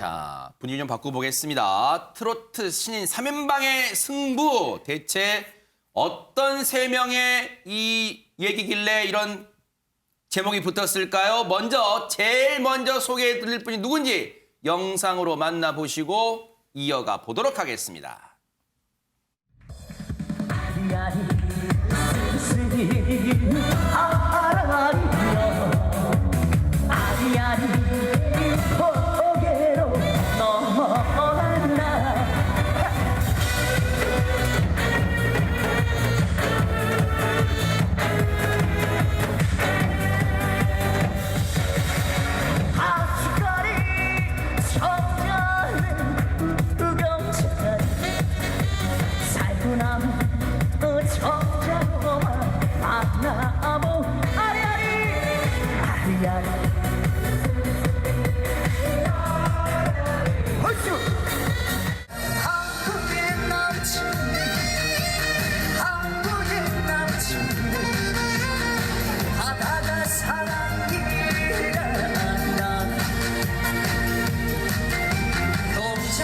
자, 분위기 좀 바꿔보겠습니다. 트로트 신인 3인방의 승부. 대체 어떤 세 명의 이 얘기길래 이런 제목이 붙었을까요? 제일 먼저 소개해드릴 분이 누군지 영상으로 만나보시고 이어가 보도록 하겠습니다.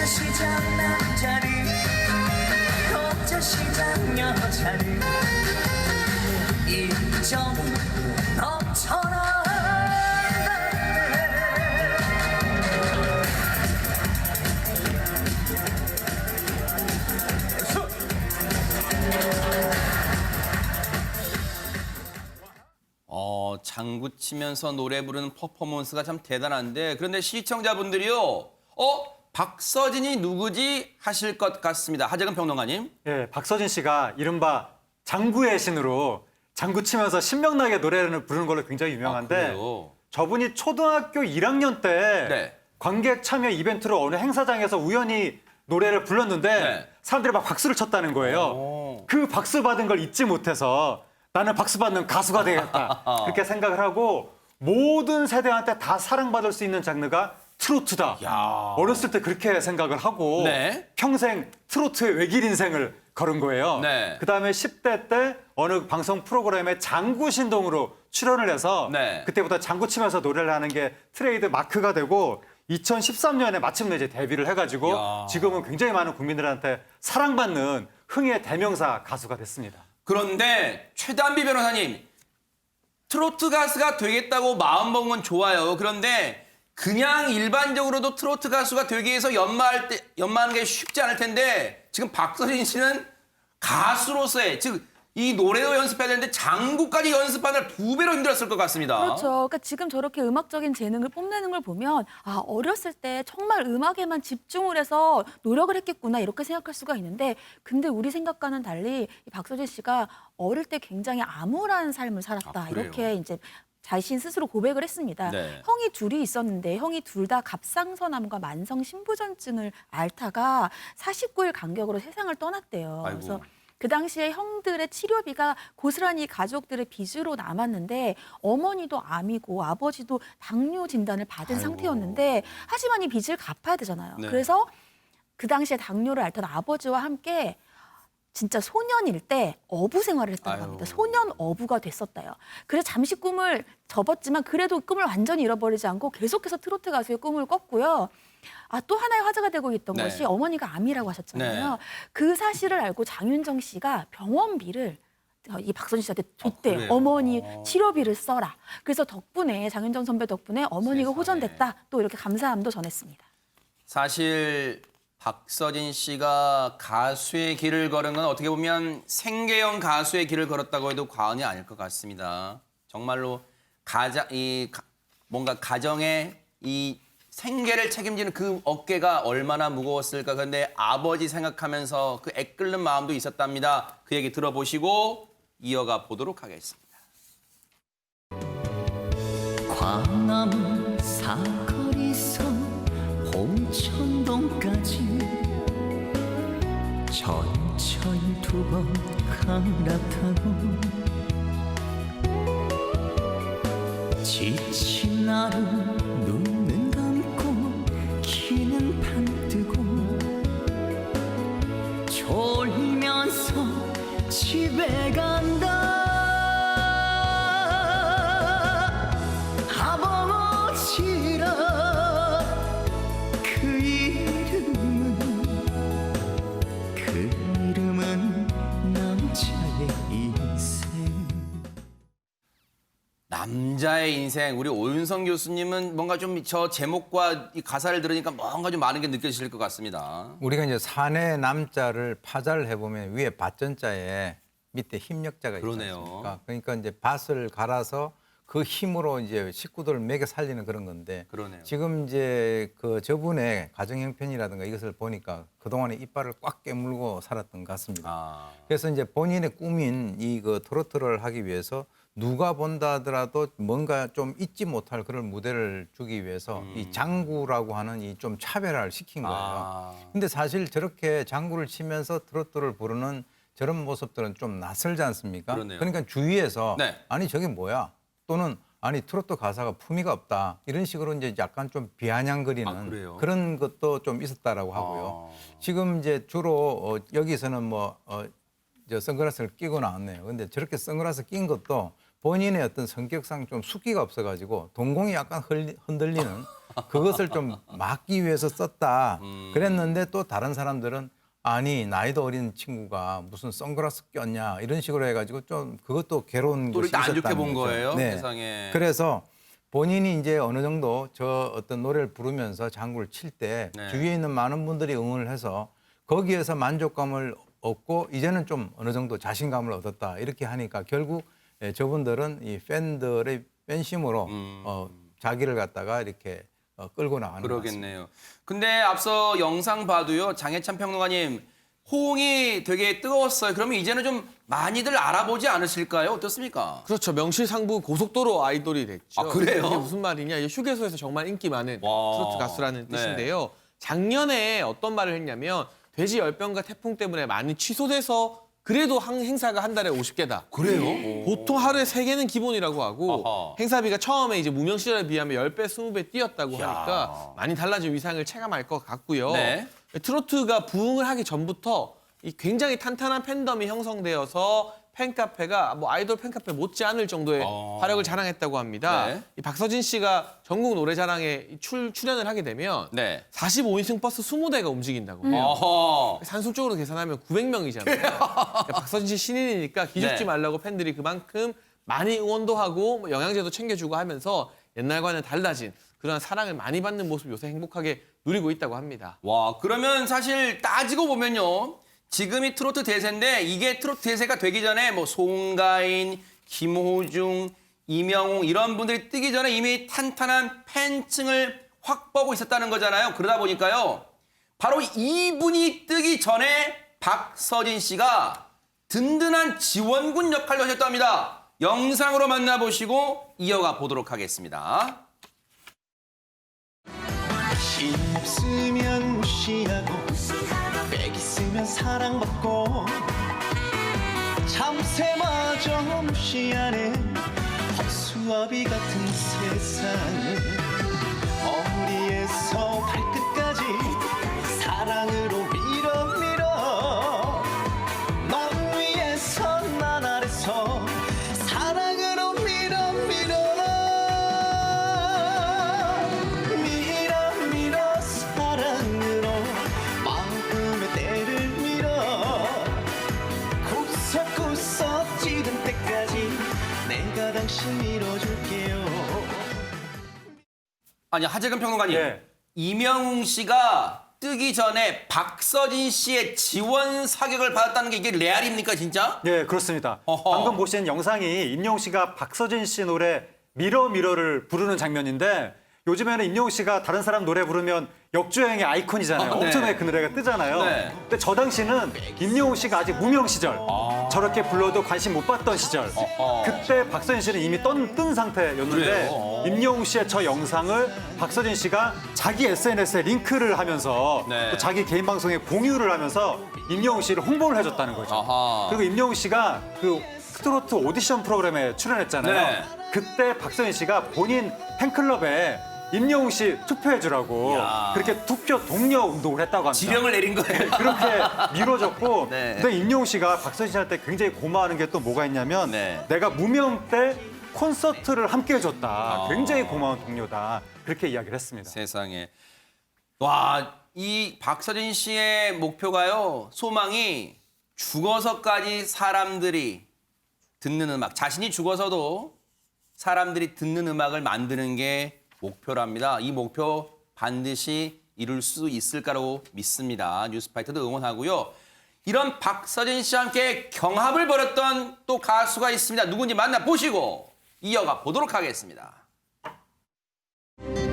시장 남자를 시장 여자를 인정 넘쳐나 장구 치면서 노래 부르는 퍼포먼스가 참 대단한데 그런데 시청자분들이요. 박서진이 누구지 하실 것 같습니다. 하재근 평론가님. 예, 박서진 씨가 이른바 장구의 신으로 장구 치면서 신명나게 노래를 부르는 걸로 굉장히 유명한데 저분이 초등학교 1학년 때 관객 참여 이벤트로 어느 행사장에서 우연히 노래를 불렀는데 사람들이 막 박수를 쳤다는 거예요. 그 박수 받은 걸 잊지 못해서 나는 박수 받는 가수가 되겠다. 그렇게 생각을 하고 모든 세대한테 다 사랑받을 수 있는 장르가 트로트다. 어렸을 때 그렇게 생각을 하고 평생 트로트의 외길 인생을 걸은 거예요. 그다음에 10대 때 어느 방송 프로그램에 장구 신동으로 출연을 해서 그때부터 장구 치면서 노래를 하는 게 트레이드 마크가 되고 2013년에 마침내 이제 데뷔를 해가지고 지금은 굉장히 많은 국민들한테 사랑받는 흥의 대명사 가수가 됐습니다. 그런데 최단비 변호사님, 트로트 가수가 되겠다고 마음먹은 건 좋아요. 그런데 그냥 일반적으로도 트로트 가수가 되기 위해서 연마하는 게 쉽지 않을 텐데 지금 박서진 씨는 가수로서의 즉 이 노래도 연습해야 되는데 장구까지 연습하느라 2배로 힘들었을 것 같습니다. 그렇죠. 그러니까 지금 저렇게 음악적인 재능을 뽐내는 걸 보면 어렸을 때 정말 음악에만 집중을 해서 노력을 했겠구나 이렇게 생각할 수가 있는데 근데 우리 생각과는 달리 박서진 씨가 어릴 때 굉장히 암울한 삶을 살았다. 이렇게 이제 자신 스스로 고백을 했습니다. 형이 둘이 있었는데 형이 둘 다 갑상선암과 만성 신부전증을 앓다가 49일 간격으로 세상을 떠났대요. 그래서 그 당시에 형들의 치료비가 고스란히 가족들의 빚으로 남았는데 어머니도 암이고 아버지도 당뇨 진단을 받은 상태였는데 하지만 이 빚을 갚아야 되잖아요. 그래서 그 당시에 당뇨를 앓던 아버지와 함께 진짜 소년일 때 어부 생활을 했다고 합니다. 소년 어부가 됐었다요. 그래서 잠시 꿈을 접었지만 그래도 꿈을 완전히 잃어버리지 않고 계속해서 트로트 가수의 꿈을 꿨고요. 또 하나의 화제가 되고 있던 것이 어머니가 암이라고 하셨잖아요. 그 사실을 알고 장윤정 씨가 병원비를 이 박서진 씨한테 줬대요. 어머니 치료비를 써라. 그래서 덕분에 장윤정 선배 덕분에 어머니가 호전됐다. 또 이렇게 감사함도 전했습니다. 사실 박서진 씨가 가수의 길을 걸은 건 어떻게 보면 생계형 가수의 길을 걸었다고 해도 과언이 아닐 것 같습니다. 정말로 뭔가 가정의 이 생계를 책임지는 그 어깨가 얼마나 무거웠을까. 그런데 아버지 생각하면서 그 애끓는 마음도 있었답니다. 그 얘기 들어보시고 이어가 보도록 하겠습니다. 광화문 사거리서 홍천동까지 천천히 2번 갈아타고 지친 나를 눈은 감고 키는 반 뜨고 졸면서 집에 간다. 아버지라 그 남자의 인생, 우리 오윤성 교수님은 뭔가 좀 저 제목과 이 가사를 들으니까 뭔가 좀 많은 게 느껴지실 것 같습니다. 우리가 이제 산의 남자를 파자를 해보면 위에 밭전자에 밑에 힘력자가 있지 그러네요. 않습니까? 그러니까 이제 밭을 갈아서 그 힘으로 이제 식구들을 먹여 살리는 그런 건데 그러네요. 지금 이제 그 저분의 가정 형편이라든가 이것을 보니까 그동안에 이빨을 꽉 깨물고 살았던 것 같습니다. 아, 그래서 이제 본인의 꿈인 이 그 트로트를 하기 위해서 누가 본다 하더라도 뭔가 좀 잊지 못할 그런 무대를 주기 위해서 이 장구라고 하는 이 좀 차별화를 시킨 거예요. 아. 근데 사실 저렇게 장구를 치면서 트로트를 부르는 저런 모습들은 좀 낯설지 않습니까? 그러네요. 그러니까 주위에서 네. 아니 저게 뭐야? 또는 아니 트로트 가사가 품위가 없다. 이런 식으로 이제 약간 좀 비아냥거리는 아, 그래요? 그런 것도 좀 있었다라고 하고요. 지금 이제 주로 여기서는 저 선글라스를 끼고 나왔네요. 근데 저렇게 선글라스 낀 것도 본인의 어떤 성격상 좀 숫기가 없어가지고 동공이 약간 흔들리는 그것을 좀 막기 위해서 썼다. 그랬는데 또 다른 사람들은 아니 나이도 어린 친구가 무슨 선글라스 꼈냐 이런 식으로 해가지고 좀 그것도 괴로운 또 것이 이렇게 안 좋게 있었다는 본 거죠. 거예요? 네. 세상에. 그래서 본인이 이제 어느 정도 저 어떤 노래를 부르면서 장구를 칠 때 네. 주위에 있는 많은 분들이 응원을 해서 거기에서 만족감을 얻고 이제는 좀 어느 정도 자신감을 얻었다 이렇게 하니까 결국 저분들은 이 팬들의 팬심으로 자기를 갖다가 이렇게 끌고 나가는 것 같습니다. 그러겠네요. 근데 앞서 영상 봐도요, 장혜찬 평론가님 호응이 되게 뜨거웠어요. 그러면 이제는 좀 많이들 알아보지 않으실까요? 어떻습니까? 그렇죠. 명실상부 고속도로 아이돌이 됐죠. 아, 그래요? 이게 무슨 말이냐? 이제 휴게소에서 정말 인기 많은 와. 트로트 가수라는 네. 뜻인데요. 작년에 어떤 말을 했냐면 돼지 열병과 태풍 때문에 많이 취소돼서 그래도 행사가 한 달에 50개다. 그래요? 보통 하루에 3개는 기본이라고 하고 아하. 행사비가 처음에 이제 무명 시절에 비하면 10배, 20배 뛰었다고 하니까 많이 달라진 위상을 체감할 것 같고요. 네. 트로트가 부흥을 하기 전부터 이 굉장히 탄탄한 팬덤이 형성되어서 팬카페가 뭐 아이돌 팬카페 못지않을 정도의 화력을 자랑했다고 합니다. 네. 이 박서진 씨가 전국 노래자랑에 출연을 하게 되면 네. 45인승 버스 20대가 움직인다고 해요. 어허. 산술적으로 계산하면 900명이잖아요. 그러니까 박서진 씨 신인이니까 기죽지 네. 말라고 팬들이 그만큼 많이 응원도 하고 뭐 영양제도 챙겨주고 하면서 옛날과는 달라진 그런 사랑을 많이 받는 모습 요새 행복하게 누리고 있다고 합니다. 와, 그러면 사실 따지고 보면요. 지금이 트로트 대세인데 이게 트로트 대세가 되기 전에 뭐 송가인, 김호중, 이명웅 이런 분들이 뜨기 전에 이미 탄탄한 팬층을 확보하고 있었다는 거잖아요. 그러다 보니까요. 바로 이분이 뜨기 전에 박서진 씨가 든든한 지원군 역할을 하셨다고 합니다. 영상으로 만나보시고 이어가 보도록 하겠습니다. 힘 없으면 무시하고 백 있으면 사랑받고 참새마저 무시하네 허수아비 같은 세상을 머리에서 발끝까지 사랑으로 밀어 넌 위에서 난 아래서 사랑으로 밀어 사랑으로 마음의 때를 밀어 구석구석 찌든 때까지 내가 당신 밀어줄게요. 아니 하재근 평론가님, 예. 이명웅 씨가 뜨기 전에 박서진 씨의 지원 사격을 받았다는 게 이게 레알입니까 진짜? 예, 그렇습니다. 어허. 방금 보신 영상이 임영웅 씨가 박서진 씨 노래 미러미러를 부르는 장면인데 요즘에는 임영웅 씨가 다른 사람 노래 부르면 역주행의 아이콘이잖아요. 네. 엄청나게 그 노래가 뜨잖아요. 네. 근데 저 당시는 임영웅 씨가 아직 무명 시절, 저렇게 불러도 관심 못 받던 시절. 어허. 그때 박서진 씨는 이미 뜬 상태였는데 그래요? 임영웅 씨의 저 영상을 박서진 씨가 자기 SNS에 링크를 하면서 네. 또 자기 개인 방송에 공유를 하면서 임영웅 씨를 홍보를 해줬다는 거죠. 아하. 그리고 임영웅 씨가 그 트로트 오디션 프로그램에 출연했잖아요. 네. 그때 박서진 씨가 본인 팬클럽에 임영웅 씨 투표해주라고 이야. 그렇게 투표 독려 운동을 했다고 합니다. 지령을 내린 거예요. 그렇게 밀어줬고 네. 근데 임영웅 씨가 박서진 씨한테 굉장히 고마워하는 게 또 뭐가 있냐면 네. 내가 무명 때 콘서트를 함께 해줬다. 굉장히 고마운 동료다. 그렇게 이야기를 했습니다. 세상에. 와, 이 박서진 씨의 목표가요. 소망이 죽어서까지 사람들이 듣는 음악. 자신이 죽어서도 사람들이 듣는 음악을 만드는 게 목표랍니다. 이 목표 반드시 이룰 수 있을 거라고 믿습니다. 뉴스파이터도 응원하고요. 이런 박서진 씨와 함께 경합을 벌였던 또 가수가 있습니다. 누군지 만나보시고 이어가 보도록 하겠습니다.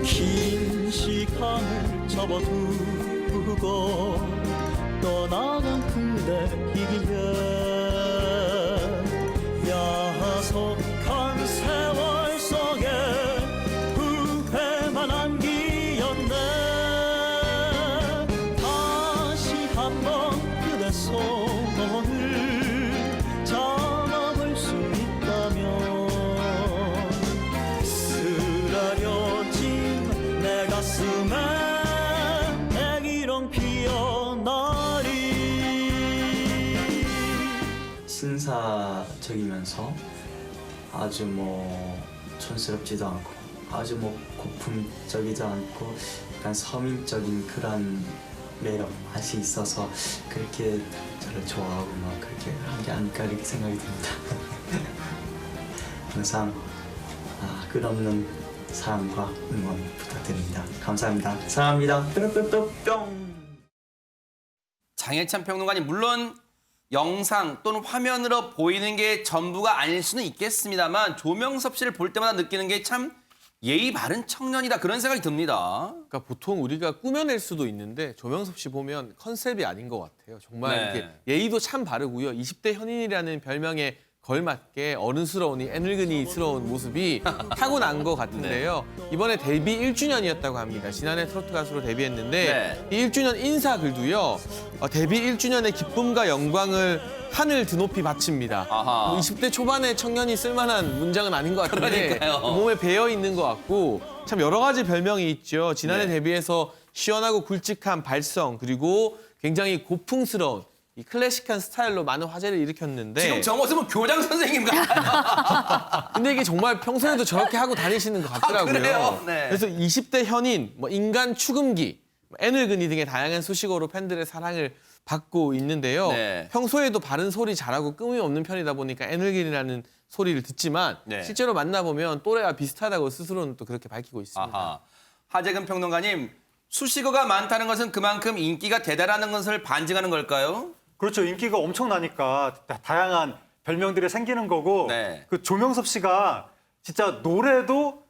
긴 시간을 접어두고 떠나간 그대 이기면 야속한 세월 속에 후회만 안기었네. 다시 한번 그대 손을 잡아볼 수 있다면 쓰라려진 내 가슴에 애기렁 피어나리. 신사적이면서 아주 뭐 촌스럽지도 않고 아주 뭐 고풍적이지 않고 약간 서민적인 그런 매력 맛이 있어서 그렇게 저를 좋아하고 막 그렇게 한 게 아닐까 이렇게 생각이 듭니다. 항상 끝없는 사랑과 응원 부탁드립니다. 감사합니다. 사랑합니다. 뿅뿅뿅뿅. 장혜찬 평론가님, 물론 영상 또는 화면으로 보이는 게 전부가 아닐 수는 있겠습니다만 조명섭 씨를 볼 때마다 느끼는 게 참 예의 바른 청년이다 그런 생각이 듭니다. 그러니까 보통 우리가 꾸며낼 수도 있는데 조명섭 씨 보면 컨셉이 아닌 것 같아요. 정말 네. 이렇게 예의도 참 바르고요. 20대 현인이라는 별명에 걸맞게 어른스러우니 애늙은이스러운 모습이 타고난 것 같은데요. 이번에 데뷔 1주년이었다고 합니다. 지난해 트로트 가수로 데뷔했는데 이 1주년 인사글도요. 데뷔 1주년의 기쁨과 영광을 하늘 드높이 바칩니다. 아하. 20대 초반의 청년이 쓸만한 문장은 아닌 것 같은데 그러니까요. 몸에 배어 있는 것 같고 참 여러 가지 별명이 있죠. 지난해 데뷔해서 시원하고 굵직한 발성 그리고 굉장히 고풍스러운 이 클래식한 스타일로 많은 화제를 일으켰는데 지금 저 모습은 교장 선생님 같아요. 근데 이게 정말 평소에도 저렇게 하고 다니시는 것 같더라고요. 그래요? 네. 그래서 20대 현인, 뭐 인간 추금기, 애늙은이 등의 다양한 수식어로 팬들의 사랑을 받고 있는데요. 네. 평소에도 바른 소리 잘하고 끔이 없는 편이다 보니까 애늙은이라는 소리를 듣지만 네. 실제로 만나보면 또래와 비슷하다고 스스로는 또 그렇게 밝히고 있습니다. 아하. 하재근 평론가님, 수식어가 많다는 것은 그만큼 인기가 대단하다는 것을 반증하는 걸까요? 그렇죠. 인기가 엄청나니까 다양한 별명들이 생기는 거고 네. 그 조명섭 씨가 진짜 노래도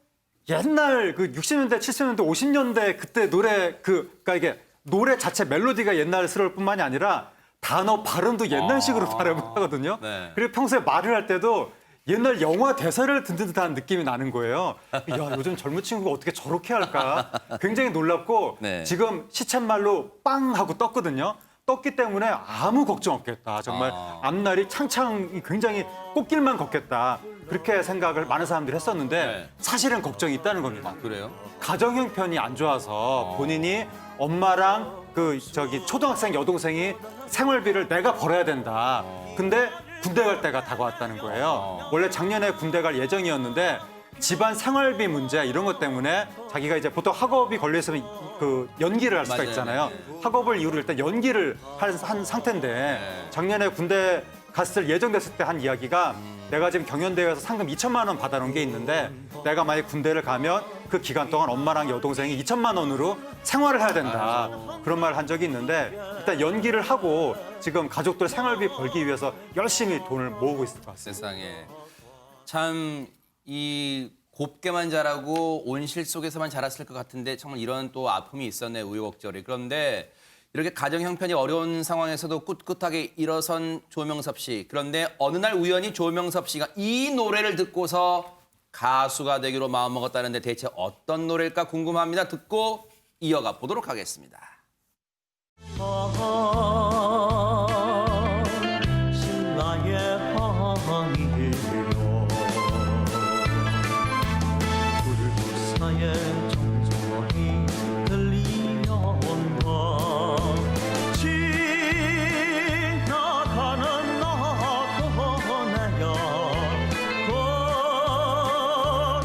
옛날 그 60년대, 70년대, 50년대 그때 노래 그러니까 이게 노래 자체 멜로디가 옛날스러울 뿐만이 아니라 단어 발음도 옛날식으로 발음을 하거든요. 네. 그리고 평소에 말을 할 때도 옛날 영화 대사를 듣는 듯한 느낌이 나는 거예요. 야, 요즘 젊은 친구가 어떻게 저렇게 할까? 굉장히 놀랍고 네. 지금 시쳇말로 빵 하고 떴거든요. 떴기 때문에 아무 걱정 없겠다. 정말 앞날이 창창 굉장히 꽃길만 걷겠다. 그렇게 생각을 많은 사람들이 했었는데 네. 사실은 걱정이 있다는 겁니다. 그래요? 가정 형편이 안 좋아서 본인이 엄마랑 초등학생 여동생이 생활비를 내가 벌어야 된다. 근데 군대 갈 때가 다가왔다는 거예요. 원래 작년에 군대 갈 예정이었는데 집안 생활비 문제 이런 것 때문에 자기가 이제 보통 학업이 걸려 있으면 그 연기를 할 수가 맞아요. 있잖아요. 네. 학업을 이유로 일단 연기를 한 상태인데 작년에 군대 갔을 예정됐을 때 한 이야기가 내가 지금 경연대회에서 상금 2천만 원 받아놓은 게 있는데 내가 만약에 군대를 가면 그 기간 동안 엄마랑 여동생이 2천만 원으로 생활을 해야 된다. 그런 말을 한 적이 있는데 일단 연기를 하고 지금 가족들 생활비 벌기 위해서 열심히 돈을 모으고 있을 것 같습니다. 세상에. 참 이 곱게만 자라고 온실 속에서만 자랐을 것 같은데 정말 이런 또 아픔이 있었네, 우여곡절이. 그런데 이렇게 가정 형편이 어려운 상황에서도 꿋꿋하게 일어선 조명섭 씨. 그런데 어느 날 우연히 조명섭 씨가 이 노래를 듣고서 가수가 되기로 마음먹었다는데 대체 어떤 노래일까 궁금합니다. 듣고 이어가 보도록 하겠습니다. 신라의 항이요 불사의 정성이 들리면가 지나가는 나그네야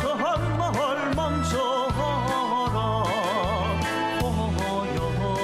거한 말 멈춰라 고요한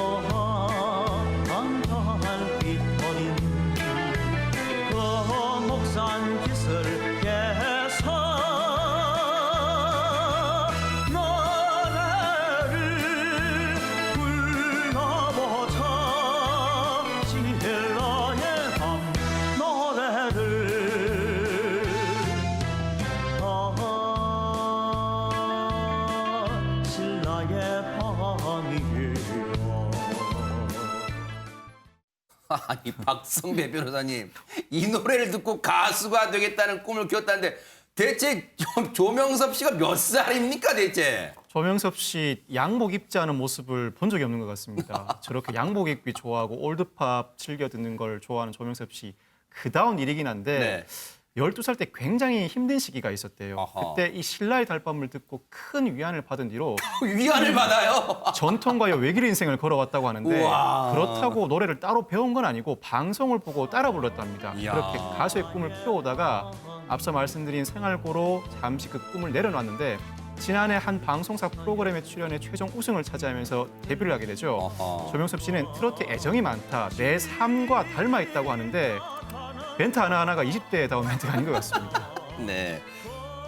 아니 박성배 변호사님 이 노래를 듣고 가수가 되겠다는 꿈을 뀌었다는데 대체 조명섭 씨가 몇 살입니까 대체? 조명섭 씨 양복 입지 않은 모습을 본 적이 없는 것 같습니다. 저렇게 양복 입기 좋아하고 올드팝 즐겨 듣는 걸 좋아하는 조명섭 씨 그다운 일이긴 한데 12살 때 굉장히 힘든 시기가 있었대요. 아하. 그때 이 신라의 달밤을 듣고 큰 위안을 받은 뒤로 위안을 받아요? 전통가요 외길 인생을 걸어왔다고 하는데 우와. 그렇다고 노래를 따로 배운 건 아니고 방송을 보고 따라 불렀답니다. 이야. 그렇게 가수의 꿈을 키워오다가 앞서 말씀드린 생활고로 잠시 그 꿈을 내려놨는데 지난해 한 방송사 프로그램에 출연해 최종 우승을 차지하면서 데뷔를 하게 되죠. 아하. 조명섭 씨는 트로트에 애정이 많다, 내 삶과 닮아 있다고 하는데 멘트 하나하나가 20대다운 멘트가 아닌 것 같습니다. 네.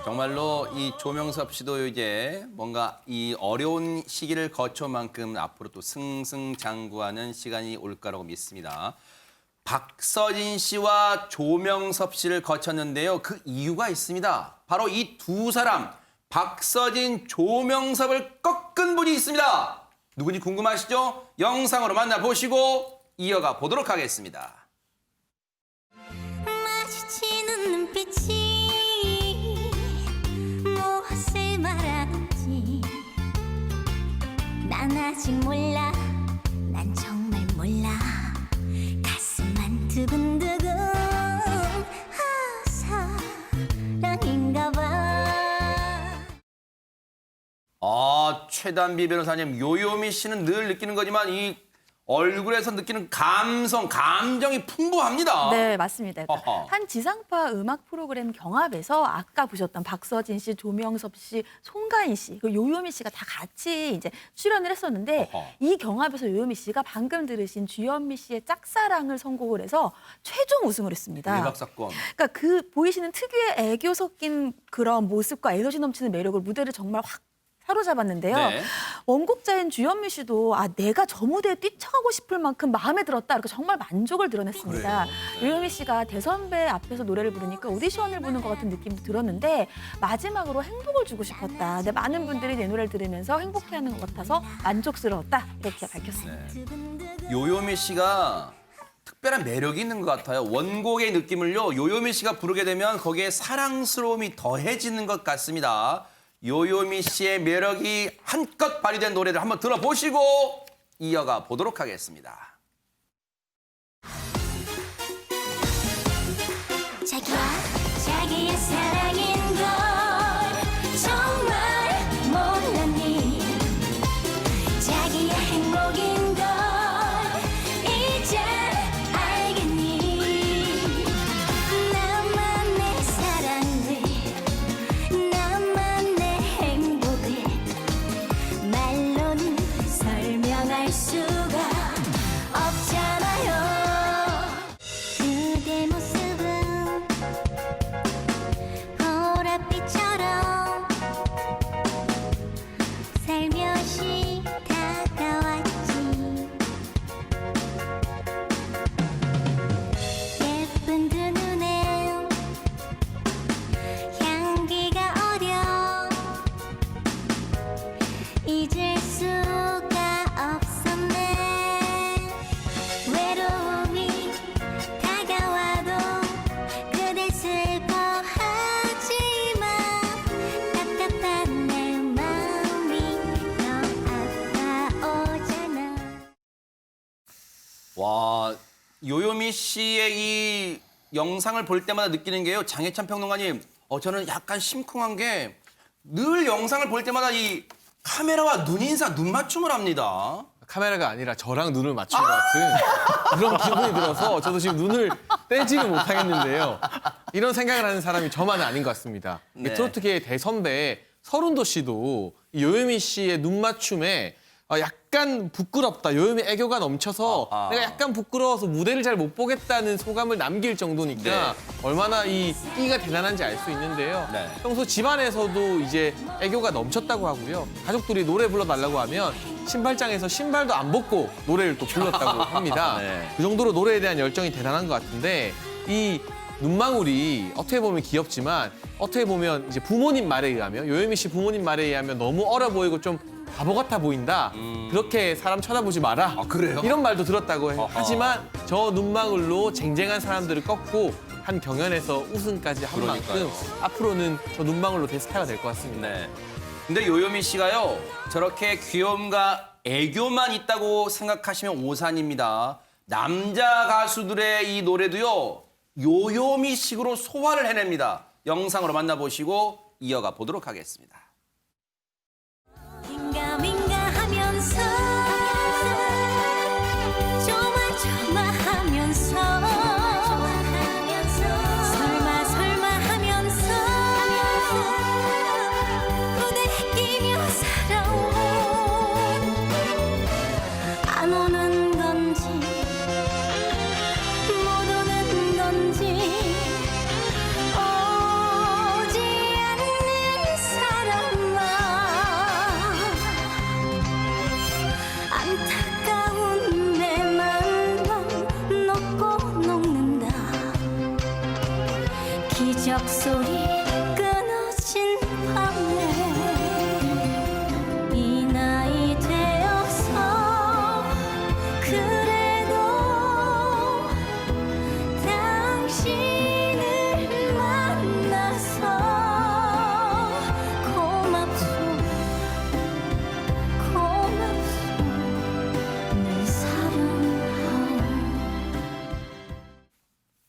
정말로 이 조명섭 씨도 이제 뭔가 이 어려운 시기를 거쳐온 만큼 앞으로 또 승승장구하는 시간이 올 거라고 믿습니다. 박서진 씨와 조명섭 씨를 거쳤는데요. 그 이유가 있습니다. 바로 이 두 사람, 박서진, 조명섭을 꺾은 분이 있습니다. 누군지 궁금하시죠? 영상으로 만나보시고 이어가 보도록 하겠습니다. 마주치는 눈빛이 무엇을 말하는지 난 아직 몰라 난 정말 몰라 가슴만 두근두근 사랑인가 봐 최단비 변호사님, 요요미 씨는 늘 느끼는 거지만 이 얼굴에서 느끼는 감정이 풍부합니다. 네, 맞습니다. 어허. 한 지상파 음악 프로그램 경합에서 아까 보셨던 박서진 씨, 조명섭 씨, 송가인 씨, 그리고 요요미 씨가 다 같이 이제 출연을 했었는데 어허. 이 경합에서 요요미 씨가 방금 들으신 주현미 씨의 짝사랑을 선곡을 해서 최종 우승을 했습니다. 대박 사건. 그러니까 그 보이시는 특유의 애교 섞인 그런 모습과 에너지 넘치는 매력으로 무대를 정말 확 사로잡았는데요. 네. 원곡자인 주현미 씨도 내가 저 무대에 뛰쳐가고 싶을 만큼 마음에 들었다. 이렇게 정말 만족을 드러냈습니다. 유현미 씨가 대선배 앞에서 노래를 부르니까 오디션을 보는 것 같은 느낌도 들었는데 마지막으로 행복을 주고 싶었다. 근데 많은 분들이 내 노래를 들으면서 행복해하는 것 같아서 만족스러웠다. 이렇게 밝혔습니다. 요요미 씨가 특별한 매력이 있는 것 같아요. 원곡의 느낌을요. 요요미 씨가 부르게 되면 거기에 사랑스러움이 더해지는 것 같습니다. 요요미 씨의 매력이 한껏 발휘된 노래를 한번 들어보시고 이어가 보도록 하겠습니다. 자기야 사랑인 걸 정말 몰랐니 자기야 행복인 걸 이제 알겠니 나만 내 사랑을 나만 내 행복을 말로는 설명할 수가 없잖아요 그대 모습은 보랏빛처럼 살며시 다가왔지 예쁜 두 눈엔 향기가 어려 잊을 수가 없었네 외로움이 다가와도 그댈 슬퍼하지마 답답한 내 마음이 너 아파오잖아 와, 요요미 씨의 이 영상을 볼 때마다 느끼는 게요. 장혜찬 평론가님, 저는 약간 심쿵한 게 늘 영상을 볼 때마다 이 카메라와 눈인사, 눈 맞춤을 합니다. 카메라가 아니라 저랑 눈을 맞춘 것 같은 그런 기분이 들어서 저도 지금 눈을 떼지를 못하겠는데요. 이런 생각을 하는 사람이 저만은 아닌 것 같습니다. 네. 트로트계의 대선배 서른도 씨도 이 요요미 씨의 눈 맞춤에 약간 부끄럽다. 요요미 애교가 넘쳐서 아하. 내가 약간 부끄러워서 무대를 잘 못 보겠다는 소감을 남길 정도니까 네. 얼마나 이 끼가 대단한지 알 수 있는데요. 네. 평소 집안에서도 이제 애교가 넘쳤다고 하고요. 가족들이 노래 불러달라고 하면 신발장에서 신발도 안 벗고 노래를 또 불렀다고 합니다. 네. 그 정도로 노래에 대한 열정이 대단한 것 같은데 이 눈망울이 어떻게 보면 귀엽지만 어떻게 보면 이제 부모님 말에 의하면 요요미 씨 부모님 말에 의하면 너무 어려 보이고 좀 바보 같아 보인다. 그렇게 사람 쳐다보지 마라. 아, 그래요? 이런 말도 들었다고 어허. 하지만 저 눈망울로 쟁쟁한 사람들을 꺾고 한 경연에서 우승까지 한 그러니까요. 만큼 앞으로는 저 눈망울로 대스타가 될 것 같습니다. 네. 근데 요요미 씨가요, 저렇게 귀여움과 애교만 있다고 생각하시면 오산입니다. 남자 가수들의 이 노래도요, 요요미 식으로 소화를 해냅니다. 영상으로 만나보시고 이어가 보도록 하겠습니다. 민가 하면서 조마조마하면서 설마 하면서 부대끼며 살아온 안 오는 건지 못 오는 건지 오지 않는 사람아 안타까운 내 맘만 녹고 녹는다 기적 소리 끊어진 밤에 이 나이 되어서 그래도 당신을 만나서 고맙소 늘 사랑하오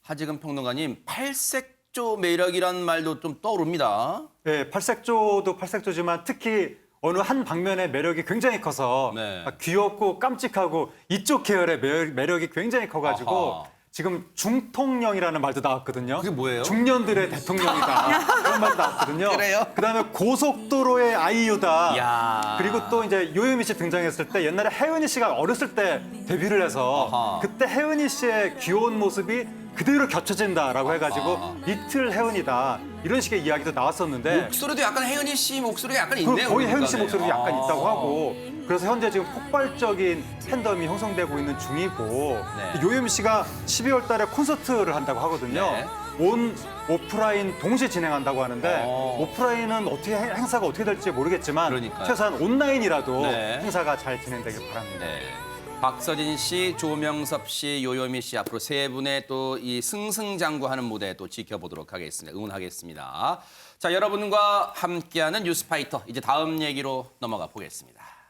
하지금 평론가님, 팔색조 매력이란 말도 좀 떠오릅니다. 네, 팔색조도 팔색조지만 특히 어느 한 방면의 매력이 굉장히 커서 네. 귀엽고 깜찍하고 이쪽 계열의 매력이 굉장히 커가지고 아하. 지금 중통령이라는 말도 나왔거든요. 그게 뭐예요? 중년들의 대통령이다. 그런 말도 나왔거든요. 그래요? 그다음에 고속도로의 아이유다. 야. 그리고 또 이제 요요미 씨 등장했을 때 옛날에 혜은이 씨가 어렸을 때 데뷔를 해서 아하. 그때 혜은이 씨의 귀여운 모습이 그대로 겹쳐진다라고 해가지고 리틀 혜은이다. 이런 식의 이야기도 나왔었는데 목소리도 약간 혜은이 씨 목소리가 약간 그 있네요. 거의 혜은 씨 그러니까네. 목소리도 약간 아. 있다고 하고 그래서 현재 지금 폭발적인 팬덤이 형성되고 있는 중이고 네. 요요미 씨가 12월 달에 콘서트를 한다고 하거든요. 네. 온 오프라인 동시에 진행한다고 하는데 오프라인은 어떻게 행사가 어떻게 될지 모르겠지만 그러니까요. 최소한 온라인이라도 네. 행사가 잘 진행되길 바랍니다. 네. 박서진 씨, 조명섭 씨, 요요미 씨 앞으로 세 분의 또 이 승승장구하는 무대 또 지켜보도록 하겠습니다. 응원하겠습니다. 자, 여러분과 함께하는 뉴스파이터 이제 다음 얘기로 넘어가 보겠습니다.